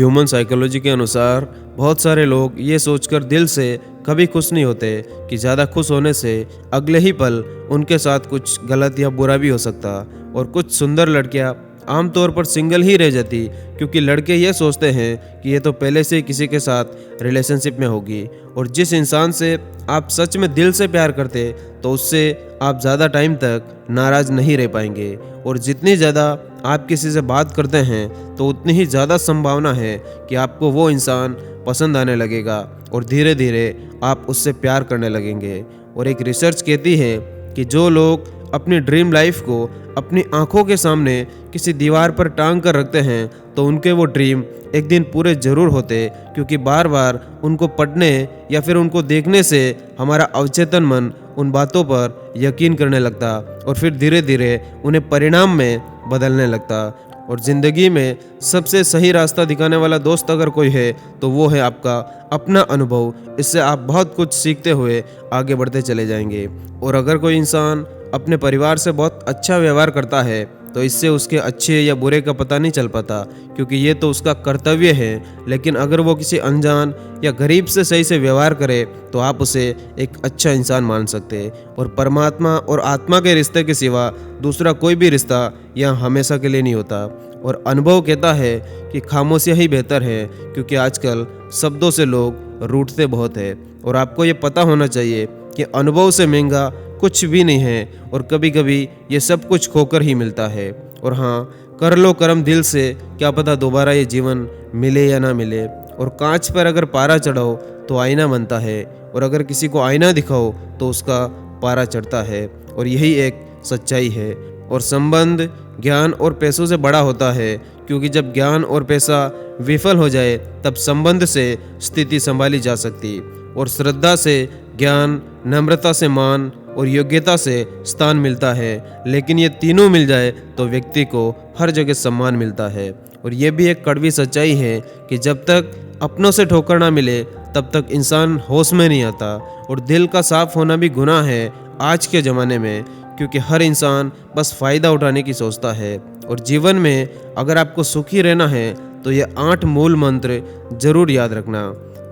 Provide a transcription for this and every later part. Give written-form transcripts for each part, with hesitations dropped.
Human psychology के अनुसार बहुत सारे लोग ये सोचकर दिल से कभी खुश नहीं होते कि ज़्यादा खुश होने से अगले ही पल उनके साथ कुछ गलत या बुरा भी हो सकता। और कुछ सुंदर लड़कियां आमतौर पर सिंगल ही रह जाती क्योंकि लड़के ये सोचते हैं कि ये तो पहले से ही किसी के साथ रिलेशनशिप में होगी। और जिस इंसान से आप सच में दिल से प्यार करते तो उससे आप ज़्यादा टाइम तक नाराज़ नहीं रह पाएंगे। और जितनी ज़्यादा आप किसी से बात करते हैं तो उतनी ही ज़्यादा संभावना है कि आपको वो इंसान पसंद आने लगेगा और धीरे धीरे आप उससे प्यार करने लगेंगे। और एक रिसर्च कहती है कि जो लोग अपनी ड्रीम लाइफ को अपनी आंखों के सामने किसी दीवार पर टांग कर रखते हैं तो उनके वो ड्रीम एक दिन पूरे जरूर होते, क्योंकि बार बार उनको पढ़ने या फिर उनको देखने से हमारा अवचेतन मन उन बातों पर यकीन करने लगता और फिर धीरे धीरे उन्हें परिणाम में बदलने लगता। और ज़िंदगी में सबसे सही रास्ता दिखाने वाला दोस्त अगर कोई है तो वो है आपका अपना अनुभव। इससे आप बहुत कुछ सीखते हुए आगे बढ़ते चले जाएंगे। और अगर कोई इंसान अपने परिवार से बहुत अच्छा व्यवहार करता है तो इससे उसके अच्छे या बुरे का पता नहीं चल पाता, क्योंकि ये तो उसका कर्तव्य है। लेकिन अगर वो किसी अनजान या गरीब से सही से व्यवहार करे तो आप उसे एक अच्छा इंसान मान सकते। और परमात्मा और आत्मा के रिश्ते के सिवा दूसरा कोई भी रिश्ता यहाँ हमेशा के लिए नहीं होता। और अनुभव कहता है कि खामोशियाँ ही बेहतर है, क्योंकि आजकल शब्दों से लोग रूठते बहुत है। और आपको ये पता होना चाहिए कि अनुभव से महंगा कुछ भी नहीं है, और कभी कभी ये सब कुछ खोकर ही मिलता है। और हाँ, कर लो कर्म दिल से, क्या पता दोबारा ये जीवन मिले या ना मिले। और कांच पर अगर पारा चढ़ाओ तो आईना बनता है, और अगर किसी को आईना दिखाओ तो उसका पारा चढ़ता है। और यही एक सच्चाई है। और संबंध ज्ञान और पैसों से बड़ा होता है, क्योंकि जब ज्ञान और पैसा विफल हो जाए तब संबंध से स्थिति संभाली जा सकती। और श्रद्धा से ज्ञान, नम्रता से मान और योग्यता से स्थान मिलता है। लेकिन ये तीनों मिल जाए तो व्यक्ति को हर जगह सम्मान मिलता है। और ये भी एक कड़वी सच्चाई है कि जब तक अपनों से ठोकर ना मिले तब तक इंसान होश में नहीं आता। और दिल का साफ होना भी गुनाह है आज के ज़माने में, क्योंकि हर इंसान बस फ़ायदा उठाने की सोचता है। और जीवन में अगर आपको सुखी रहना है तो ये 8 मूल मंत्र जरूर याद रखना।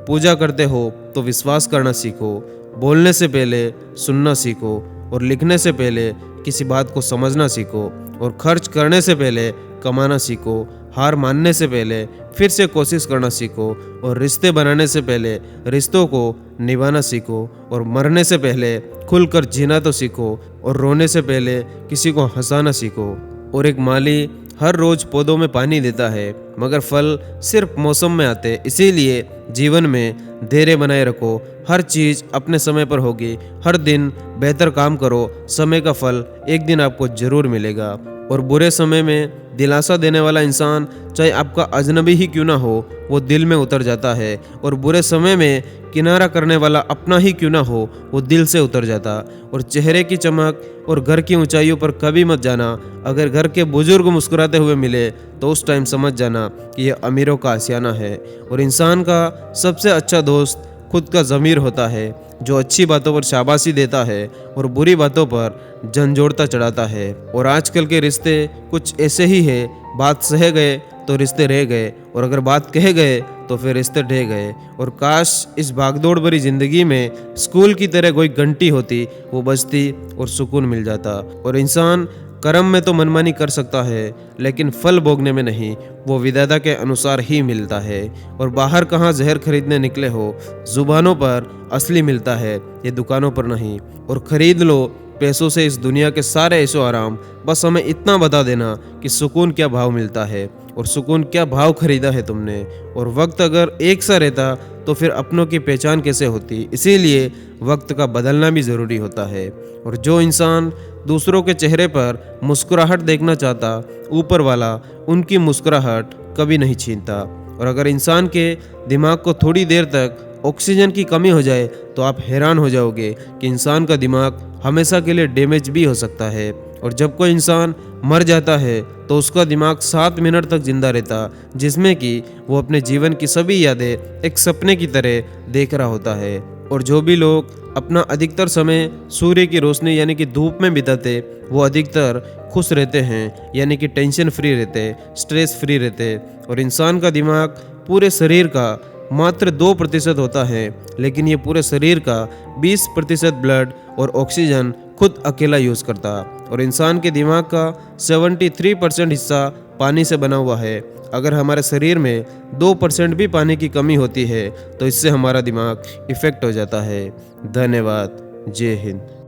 पूजा करते हो तो विश्वास करना सीखो, बोलने से पहले सुनना सीखो, और लिखने से पहले किसी बात को समझना सीखो, और खर्च करने से पहले कमाना सीखो, हार मानने से पहले फिर से कोशिश करना सीखो, और रिश्ते बनाने से पहले रिश्तों को निभाना सीखो, और मरने से पहले खुलकर जीना तो सीखो, और रोने से पहले किसी को हंसाना सीखो। और एक माली हर रोज पौधों में पानी देता है, मगर फल सिर्फ मौसम में आते। इसीलिए जीवन में धैर्य बनाए रखो, हर चीज़ अपने समय पर होगी। हर दिन बेहतर काम करो, समय का फल एक दिन आपको जरूर मिलेगा। और बुरे समय में दिलासा देने वाला इंसान चाहे आपका अजनबी ही क्यों ना हो, वो दिल में उतर जाता है। और बुरे समय में किनारा करने वाला अपना ही क्यों ना हो, वो दिल से उतर जाता। और चेहरे की चमक और घर की ऊंचाइयों पर कभी मत जाना। अगर घर के बुजुर्ग मुस्कुराते हुए मिले तो उस टाइम समझ जाना कि ये अमीरों का आशियाना है। और इंसान का सबसे अच्छा दोस्त खुद का ज़मीर होता है, जो अच्छी बातों पर शाबाशी देता है और बुरी बातों पर झंझोड़ता चढ़ाता है। और आजकल के रिश्ते कुछ ऐसे ही है, बात सह गए तो रिश्ते रह गए, और अगर बात कह गए तो फिर रिश्ते ढह गए। और काश इस भागदौड़ भरी जिंदगी में स्कूल की तरह कोई घंटी होती, वो बजती और सुकून मिल जाता। और इंसान कर्म में तो मनमानी कर सकता है, लेकिन फल भोगने में नहीं, वो विधाता के अनुसार ही मिलता है। और बाहर कहाँ जहर खरीदने निकले हो, जुबानों पर असली मिलता है, ये दुकानों पर नहीं। और खरीद लो पैसों से इस दुनिया के सारे ऐशो आराम, बस हमें इतना बता देना कि सुकून क्या भाव मिलता है और सुकून क्या भाव खरीदा है तुमने। और वक्त अगर एक सा रहता तो फिर अपनों की पहचान कैसे होती। इसीलिए वक्त का बदलना भी ज़रूरी होता है। और जो इंसान दूसरों के चेहरे पर मुस्कुराहट देखना चाहता, ऊपर वाला उनकी मुस्कुराहट कभी नहीं छीनता। और अगर इंसान के दिमाग को थोड़ी देर तक ऑक्सीजन की कमी हो जाए तो आप हैरान हो जाओगे कि इंसान का दिमाग हमेशा के लिए डैमेज भी हो सकता है। और जब कोई इंसान मर जाता है तो उसका दिमाग 7 मिनट तक जिंदा रहता, जिसमें कि वो अपने जीवन की सभी यादें एक सपने की तरह देख रहा होता है। और जो भी लोग अपना अधिकतर समय सूर्य की रोशनी यानी कि धूप में बिताते, वो अधिकतर खुश रहते हैं, यानी कि टेंशन फ्री रहते, स्ट्रेस फ्री रहते। और इंसान का दिमाग पूरे शरीर का मात्र 2% होता है, लेकिन ये पूरे शरीर का 20% ब्लड और ऑक्सीजन खुद अकेला यूज़ करता। और इंसान के दिमाग का 73% हिस्सा पानी से बना हुआ है। अगर हमारे शरीर में 2% भी पानी की कमी होती है तो इससे हमारा दिमाग इफ़ेक्ट हो जाता है। धन्यवाद। जय हिंद।